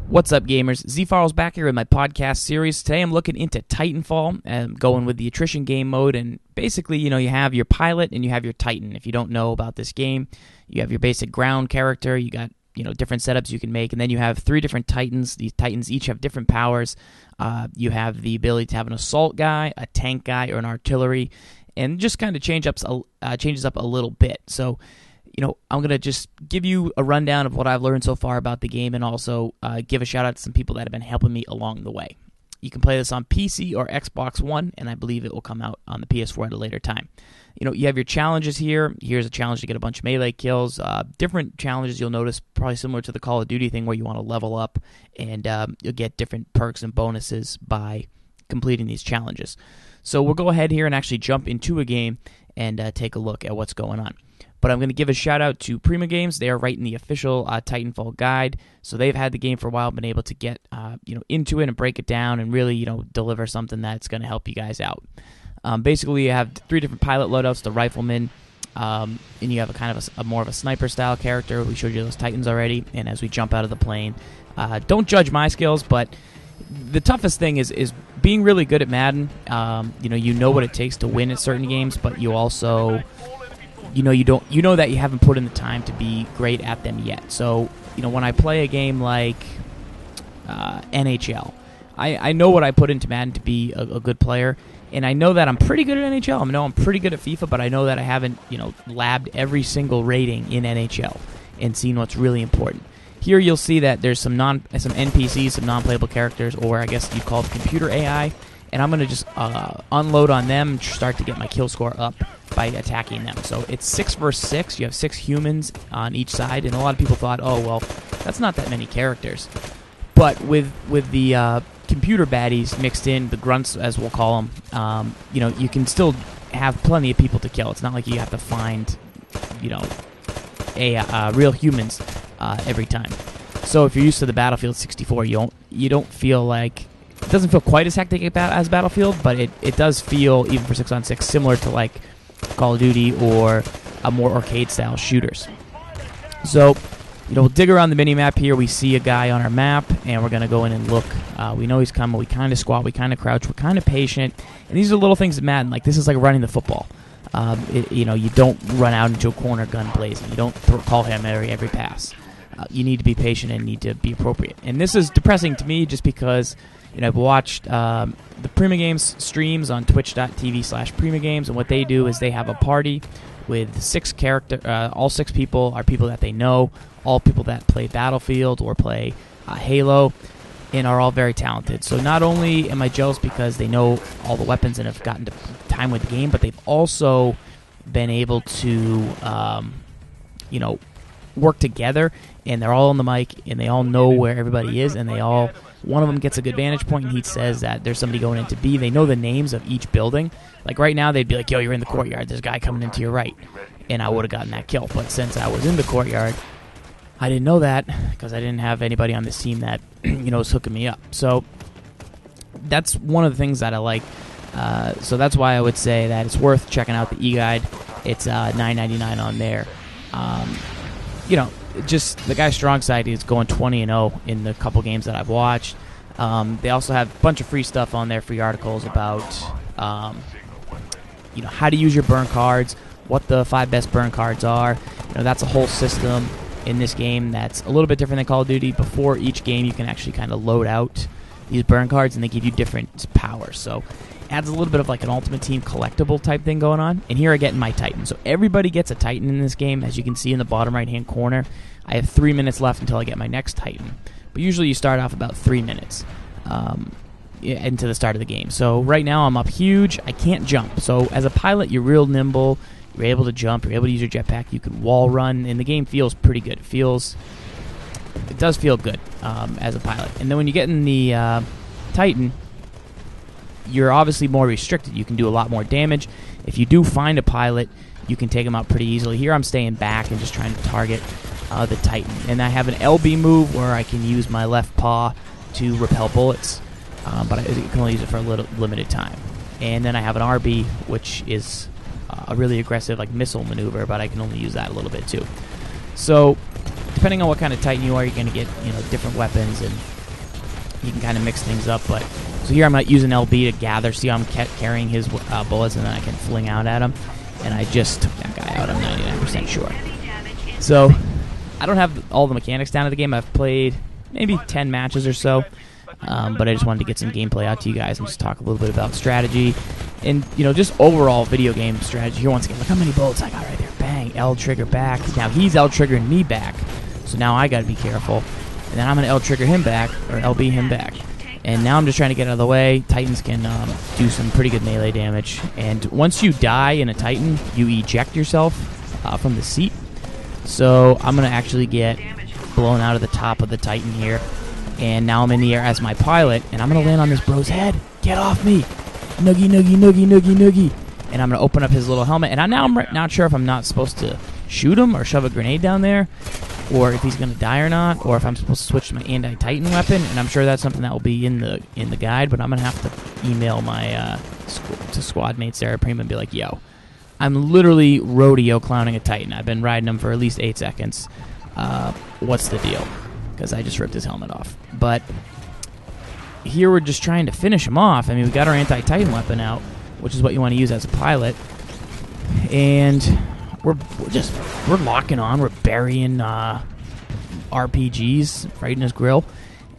What's up, gamers? ZFarls back here with my podcast series. Today I'm looking into Titanfall and going with the attrition game mode. And basically, you have your pilot and you have your Titan. If you don't know about this game, you have your basic ground character. You got different setups you can make, and then you have 3 different Titans. These Titans each have different powers. You have the ability to have an assault guy, a tank guy, or an artillery, and just kind of changes up a little bit. So, I'm going to just give you a rundown of what I've learned so far about the game, and also give a shout out to some people that have been helping me along the way. You can play this on PC or Xbox One, and I believe it will come out on the PS4 at a later time. You have your challenges here. Here's a challenge to get a bunch of melee kills. Different challenges you'll notice, probably similar to the Call of Duty thing where you want to level up, and you'll get different perks and bonuses by completing these challenges. So we'll go ahead here and actually jump into a game and take a look at what's going on. But I'm going to give a shout out to Prima Games. They are writing the official Titanfall guide, so they've had the game for a while, been able to get into it and break it down and really deliver something that's going to help you guys out. Basically, you have 3 different pilot loadouts: the rifleman, and you have a kind of a more of a sniper style character. We showed you those Titans already. And as we jump out of the plane, don't judge my skills, but the toughest thing is being really good at Madden. You know what it takes to win at certain games, but you also you know that you haven't put in the time to be great at them yet. So, when I play a game like NHL, I know what I put into Madden to be a good player, and I know that I'm pretty good at NHL. I know I'm pretty good at FIFA, but I know that I haven't, labbed every single rating in NHL and seen what's really important. Here you'll see that there's some NPCs, some non-playable characters, or I guess you'd call it computer AI, and I'm going to just unload on them and start to get my kill score up by attacking them. So it's 6 versus 6. You have 6 humans on each side, and a lot of people thought, oh, well, that's not that many characters. But with the computer baddies mixed in, the grunts, as we'll call them, you can still have plenty of people to kill. It's not like you have to find, real humans every time. So if you're used to the Battlefield 64, you don't feel like... It doesn't feel quite as hectic as Battlefield, but it does feel, even for 6-on-6, similar to like Call of Duty or a more arcade-style shooters. So, we'll dig around the mini-map here. We see a guy on our map, and we're going to go in and look. We know he's coming. We kind of squat. We kind of crouch. We're kind of patient. And these are little things that matter. Like, this is like running the football. You don't run out into a corner gun blazing. You don't call Hail Mary every pass. You need to be patient and need to be appropriate. And this is depressing to me just because... I've watched the Prima Games streams on twitch.tv/Prima Games, and what they do is they have a party with 6 all 6 people are people that they know, all people that play Battlefield or play Halo, and are all very talented. So not only am I jealous because they know all the weapons and have gotten to time with the game, but they've also been able to, work together, and they're all on the mic, and they all know where everybody is, and one of them gets a good vantage point, and he says that there's somebody going into B. They know the names of each building. Like right now, they'd be like, yo, you're in the courtyard. There's a guy coming into your right. And I would have gotten that kill. But since I was in the courtyard, I didn't know that because I didn't have anybody on this team that, was hooking me up. So that's one of the things that I like. So that's why I would say that it's worth checking out the e-guide. It's $9.99 on there. Just the guy's strong side is going 20-0 in the couple games that I've watched. They also have a bunch of free stuff on there, free articles about how to use your burn cards, what the 5 best burn cards are. That's a whole system in this game that's a little bit different than Call of Duty. Before each game, you can actually kind of load out these burn cards, and they give you different powers. So adds a little bit of like an Ultimate Team collectible type thing going on. And here I get my Titan. So everybody gets a Titan in this game. As you can see in the bottom right-hand corner, I have 3 minutes left until I get my next Titan. But usually you start off about 3 minutes into the start of the game. So right now I'm up huge. I can't jump. So as a pilot, you're real nimble. You're able to jump. You're able to use your jetpack. You can wall run. And the game feels pretty good. It does feel good as a pilot. And then when you get in the Titan, you're obviously more restricted. You can do a lot more damage. If you do find a pilot, you can take them out pretty easily. Here I'm staying back and just trying to target the Titan. And I have an LB move where I can use my left paw to repel bullets, but I can only use it for a little limited time. And then I have an RB, which is a really aggressive missile maneuver, but I can only use that a little bit too. So depending on what kind of Titan you are, you're going to get different weapons and he can kind of mix things up. But so here I'm not using LB to gather. See how I'm carrying his bullets, and then I can fling out at him. And I just took that guy out, I'm 99% sure. So I don't have all the mechanics down to the game. I've played maybe 10 matches or so. But I just wanted to get some gameplay out to you guys and just talk a little bit about strategy and, just overall video game strategy. Here once again, look how many bullets I got right there. Bang, L trigger back. Now he's L triggering me back, so now I got to be careful. And then I'm going to L trigger him back, or LB him back. And now I'm just trying to get out of the way. Titans can do some pretty good melee damage. And once you die in a Titan, you eject yourself from the seat. So I'm going to actually get blown out of the top of the Titan here. And now I'm in the air as my pilot, and I'm going to land on this bro's head. Get off me. Noogie, noogie, noogie, noogie, noogie. And I'm going to open up his little helmet. And I'm not sure if I'm not supposed to shoot him or shove a grenade down there, or if he's going to die or not, or if I'm supposed to switch to my anti-Titan weapon. And I'm sure that's something that will be in the guide, but I'm going to have to email my to squad mates there at Prima and be like, yo, I'm literally rodeo clowning a Titan. I've been riding him for at least 8 seconds. What's the deal? Because I just ripped his helmet off. But here we're just trying to finish him off. I mean, we got our anti-Titan weapon out, which is what you want to use as a pilot. And we're locking on. We're burying RPGs right in his grill.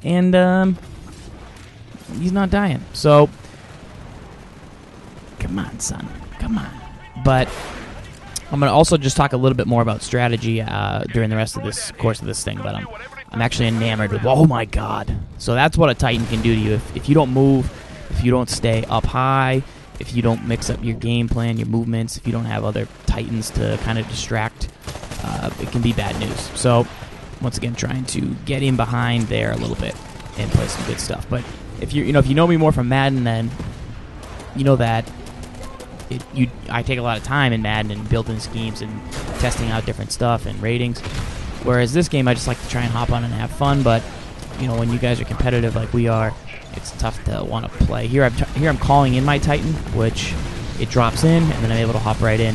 And he's not dying. So, come on, son. Come on. But I'm going to also just talk a little bit more about strategy during the rest of this course of this thing. But I'm actually enamored with, oh my god. So that's what a Titan can do to you. If you don't move, if you don't stay up high, if you don't mix up your game plan, your movements, if you don't have other Titans to kind of distract, it can be bad news. So once again, trying to get in behind there a little bit and play some good stuff. But if you know me more from Madden, then you know that I take a lot of time in Madden and building schemes and testing out different stuff and ratings. Whereas this game, I just like to try and hop on and have fun. But when you guys are competitive like we are, it's tough to want to play. Here I'm calling in my Titan, which it drops in, and then I'm able to hop right in.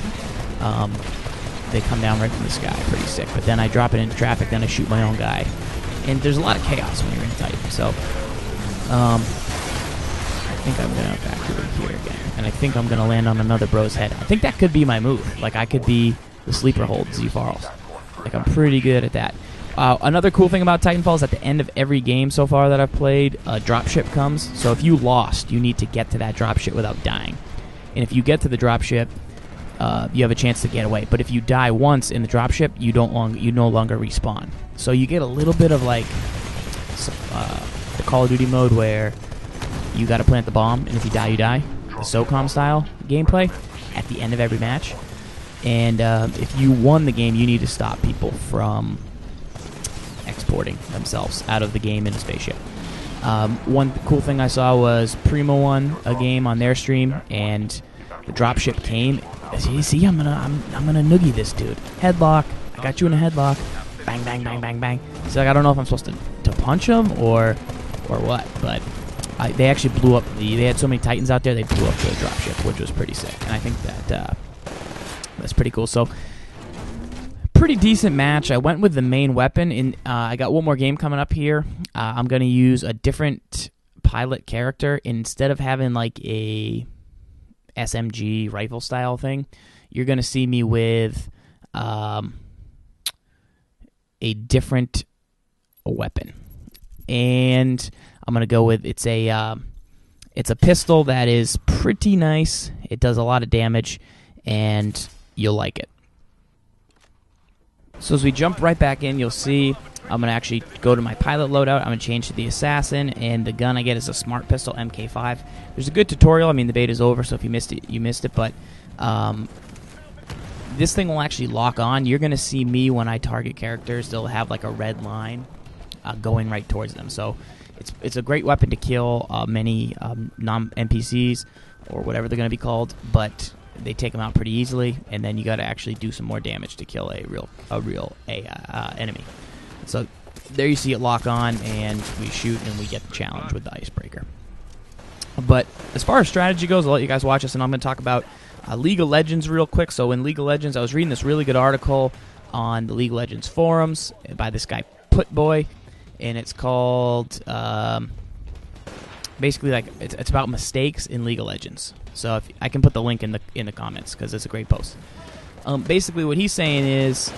They come down right from the sky, pretty sick. But then I drop it into traffic, then I shoot my own guy. And there's a lot of chaos when you're in Titan. So I think I'm going to back over here again. And I think I'm going to land on another bro's head. I think that could be my move. Like, I could be the sleeper hold, ZFarls. Like, I'm pretty good at that. Another cool thing about Titanfall is at the end of every game so far that I've played, a dropship comes. So if you lost, you need to get to that dropship without dying. And if you get to the dropship, you have a chance to get away. But if you die once in the dropship, you no longer respawn. So you get a little bit of like the Call of Duty mode where you got to plant the bomb, and if you die, you die. The SOCOM style gameplay at the end of every match. And if you won the game, you need to stop people from exporting themselves out of the game in a spaceship. One cool thing I saw was Prima won a game on their stream, and the dropship came. See, I'm gonna noogie this dude. Headlock. I got you in a headlock. Bang, bang, bang, bang, bang. So like, I don't know if I'm supposed to punch him or what, but they actually blew up they had so many Titans out there, they blew up the dropship, which was pretty sick. And I think that that's pretty cool. So pretty decent match. I went with the main weapon. I got one more game coming up here. I'm going to use a different pilot character. Instead of having like a SMG rifle style thing, you're going to see me with a different weapon. And I'm going to go with, it's a pistol that is pretty nice. It does a lot of damage, and you'll like it. So as we jump right back in, you'll see I'm going to actually go to my pilot loadout. I'm going to change to the assassin, and the gun I get is a smart pistol MK5. There's a good tutorial. I mean, the beta's over, so if you missed it, you missed it. But this thing will actually lock on. You're going to see me when I target characters. They'll have like a red line going right towards them. So it's a great weapon to kill many non-NPCs or whatever they're going to be called, but they take them out pretty easily, and then you got to actually do some more damage to kill a real enemy. So there you see it lock on, and we shoot, and we get the challenge with the icebreaker. But as far as strategy goes, I'll let you guys watch this, and I'm going to talk about League of Legends real quick. So in League of Legends, I was reading this really good article on the League of Legends forums by this guy Putboy, and it's called basically like it's about mistakes in League of Legends. So if, I can put the link in the comments because it's a great post. Basically, what he's saying is,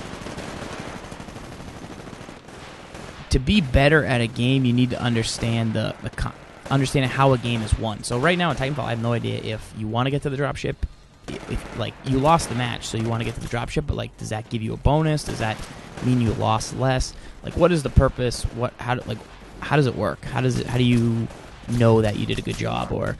to be better at a game, you need to understand understand how a game is won. So right now in Titanfall, I have no idea if you want to get to the dropship. If like you lost the match, so you want to get to the dropship, but like, does that give you a bonus? Does that mean you lost less? Like, what is the purpose? How does it work? How do you know that you did a good job, or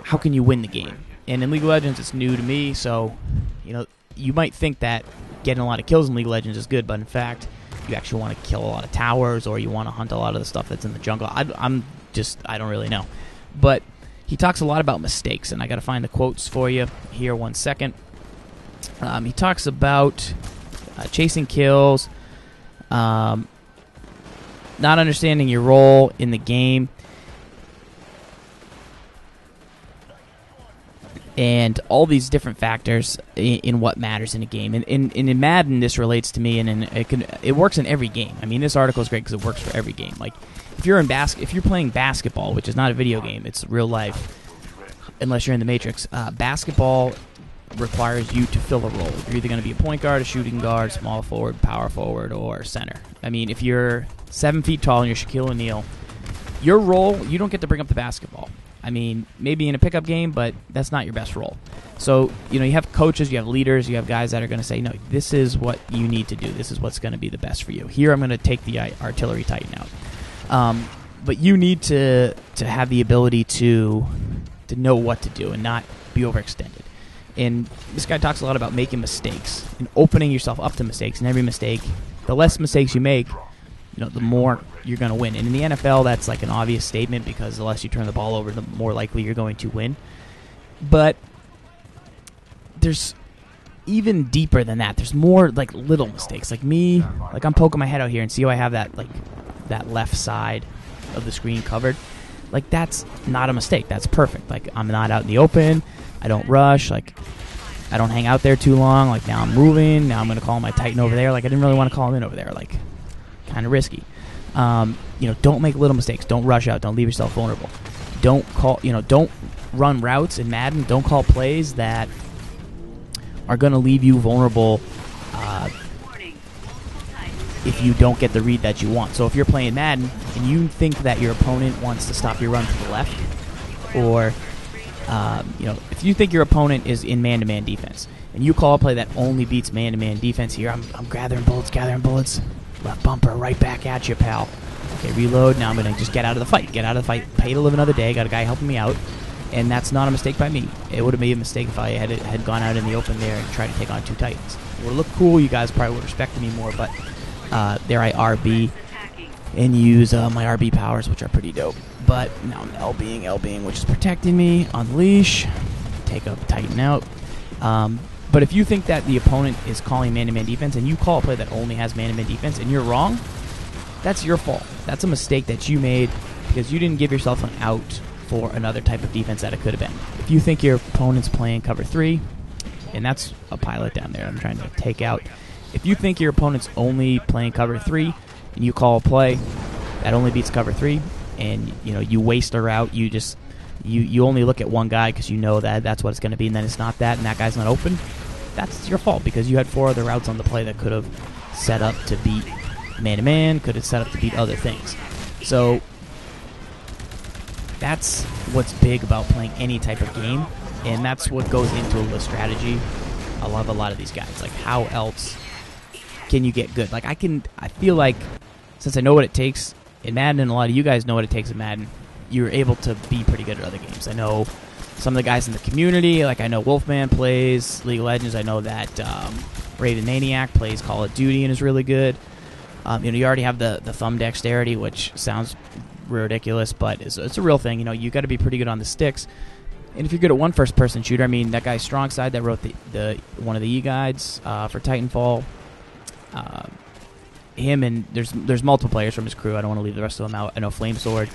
how can you win the game? And in League of Legends, it's new to me, so you might think that getting a lot of kills in League of Legends is good, but in fact, you actually want to kill a lot of towers, or you want to hunt a lot of the stuff that's in the jungle. I don't really know, but he talks a lot about mistakes, and I got to find the quotes for you here. 1 second. He talks about chasing kills, not understanding your role in the game, and all these different factors in what matters in a game. And in Madden, this relates to me, and it works in every game. I mean, this article is great because it works for every game. Like, if you're playing basketball, which is not a video game, it's real life, unless you're in the Matrix. Basketball requires you to fill a role. You're either going to be a point guard, a shooting guard, small forward, power forward, or center. I mean, if you're 7 feet tall and you're Shaquille O'Neal, your role, you don't get to bring up the basketball. I mean, maybe in a pickup game, but that's not your best role. So, you have coaches, you have leaders, you have guys that are going to say, no, this is what you need to do. This is what's going to be the best for you. Here, I'm going to take the artillery titan out. But you need to have the ability to know what to do and not be overextended. And this guy talks a lot about making mistakes and opening yourself up to mistakes. And every mistake, the less mistakes you make, the more you're going to win. And in the NFL, that's like an obvious statement, because the less you turn the ball over, the more likely you're going to win. But there's even deeper than that. There's more like little mistakes. Like me, like I'm poking my head out here and see how I have that left side of the screen covered. Like, that's not a mistake. That's perfect. Like, I'm not out in the open. I don't rush. Like, I don't hang out there too long. Like, now I'm moving. Now I'm going to call my Titan over there. Like, I didn't really want to call him in over there. Like, kind of risky. Don't make little mistakes. Don't rush out. Don't leave yourself vulnerable. Don't run routes in Madden. Don't call plays that are going to leave you vulnerable if you don't get the read that you want. So if you're playing Madden and you think that your opponent wants to stop your run to the left, or if you think your opponent is in man-to-man defense and you call a play that only beats man-to-man defense, here I'm gathering bullets, left bumper, right back at you, pal. Okay, reload. Now I'm going to just get out of the fight. Pay to live another day. Got a guy helping me out. And that's not a mistake by me. It would have made a mistake if I had gone out in the open there and tried to take on 2 Titans. It would have looked cool. You guys probably would have respected me more, but there I RB and use my RB powers, which are pretty dope. But now I'm LBing, which is protecting me. Unleash. Take a Titan out. But if you think that the opponent is calling man-to-man defense and you call a play that only has man-to-man defense and you're wrong, that's your fault. That's a mistake that you made because you didn't give yourself an out for another type of defense that it could have been. If you think your opponent's playing cover 3, and that's a pilot down there I'm trying to take out. If you think your opponent's only playing cover 3 and you call a play that only beats cover 3 and you waste a route, you only look at one guy because you know that that's what it's going to be, and then it's not that, and that guy's not open, that's your fault because you had 4 other routes on the play that could have set up to beat man-to-man, could have set up to beat other things. So that's what's big about playing any type of game, and that's what goes into the strategy. I love a lot of these guys. Like, how else can you get good? Like, I feel like since I know what it takes in Madden, and a lot of you guys know what it takes in Madden, you're able to be pretty good at other games. I know some of the guys in the community, like I know Wolfman plays League of Legends. I know that Raven Maniac plays Call of Duty and is really good. You already have the thumb dexterity, which sounds ridiculous, but it's a real thing. You got to be pretty good on the sticks. And if you're good at one first-person shooter, I mean, that guy Strong Side that wrote the one of the e-guides for Titanfall, him, and there's multiple players from his crew. I don't want to leave the rest of them out. I know Flamesword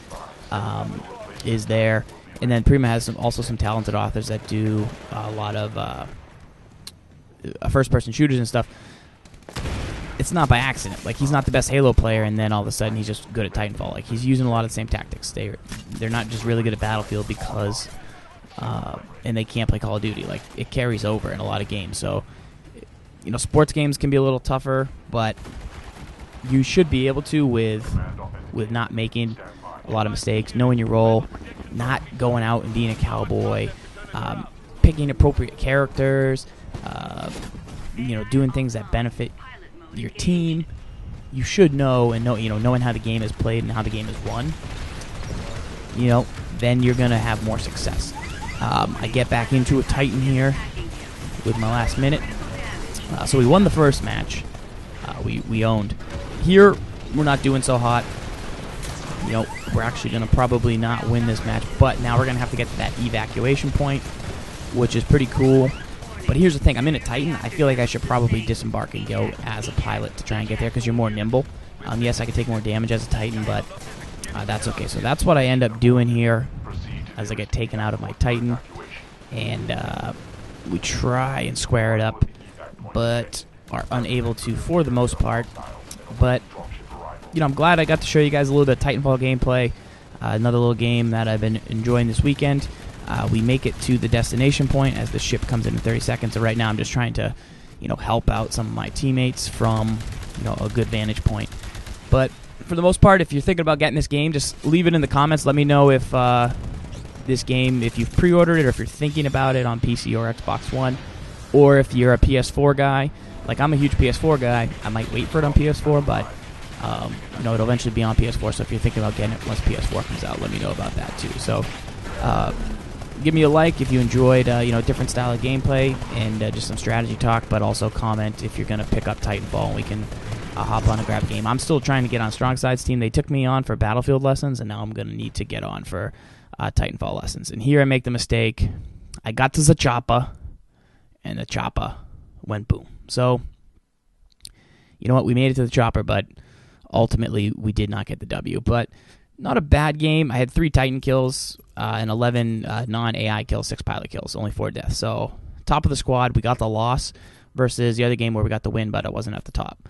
is there, and then Prima has also some talented authors that do a lot of first-person shooters and stuff. it's not by accident. Like, he's not the best Halo player, and then all of a sudden he's just good at Titanfall. Like, he's using a lot of the same tactics. They're not just really good at Battlefield because, and they can't play Call of Duty. Like, it carries over in a lot of games. So, you know, sports games can be a little tougher, but you should be able to with not making a lot of mistakes, knowing your role, not going out and being a cowboy, picking appropriate characters, you know, doing things that benefit your team. You should know, and knowing how the game is played and how the game is won, you know, then you're going to have more success. I get back into a Titan here with my last minute. So we won the first match. We owned. Here, we're not doing so hot. You know, we're actually going to probably not win this match, but now we're going to have to get to that evacuation point, which is pretty cool. But here's the thing. I'm in a Titan. I feel like I should probably disembark and go as a pilot to try and get there because you're more nimble. Yes, I can take more damage as a Titan, but that's okay. So that's what I end up doing here as I get taken out of my Titan. And we try and square it up, but are unable to for the most part. But, you know, I'm glad I got to show you guys a little bit of Titanfall gameplay. Another little game that I've been enjoying this weekend. We make it to the destination point as the ship comes in 30 seconds. So right now I'm just trying to, you know, help out some of my teammates from, you know, a good vantage point. But for the most part, if you're thinking about getting this game, just leave it in the comments. Let me know if this game, if you've pre-ordered it or if you're thinking about it on PC or Xbox One, or if you're a PS4 guy. Like, I'm a huge PS4 guy. I might wait for it on PS4, but you know, it'll eventually be on PS4. So if you're thinking about getting it once PS4 comes out, let me know about that too. So give me a like if you enjoyed, you know, different style of gameplay and just some strategy talk. But also comment if you're gonna pick up Titanfall and we can hop on and grab a game. I'm still trying to get on Strong Side's team. They took me on for Battlefield lessons, and now I'm gonna need to get on for Titanfall lessons. And here I make the mistake. I got to the chopper, and the chopper went boom. So, you know what? We made it to the chopper, but ultimately we did not get the W. But not a bad game. I had 3 Titan kills and 11 non-AI kills, 6 pilot kills, only 4 deaths. So, top of the squad, we got the loss versus the other game where we got the win, but it wasn't at the top.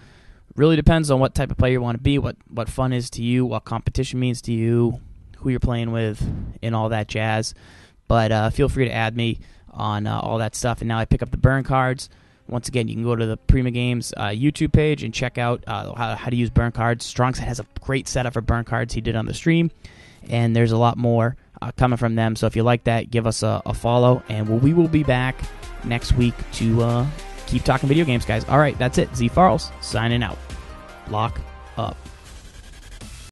Really depends on what type of player you want to be, what fun is to you, what competition means to you, who you're playing with, and all that jazz. But feel free to add me on all that stuff. And now I pick up the burn cards. Once again, you can go to the Prima Games YouTube page and check out how to use burn cards. Strongside has a great setup for burn cards he did on the stream, and there's a lot more coming from them. So if you like that, give us a follow, and we will be back next week to keep talking video games, guys. All right, that's it. ZFarls signing out. Lock up.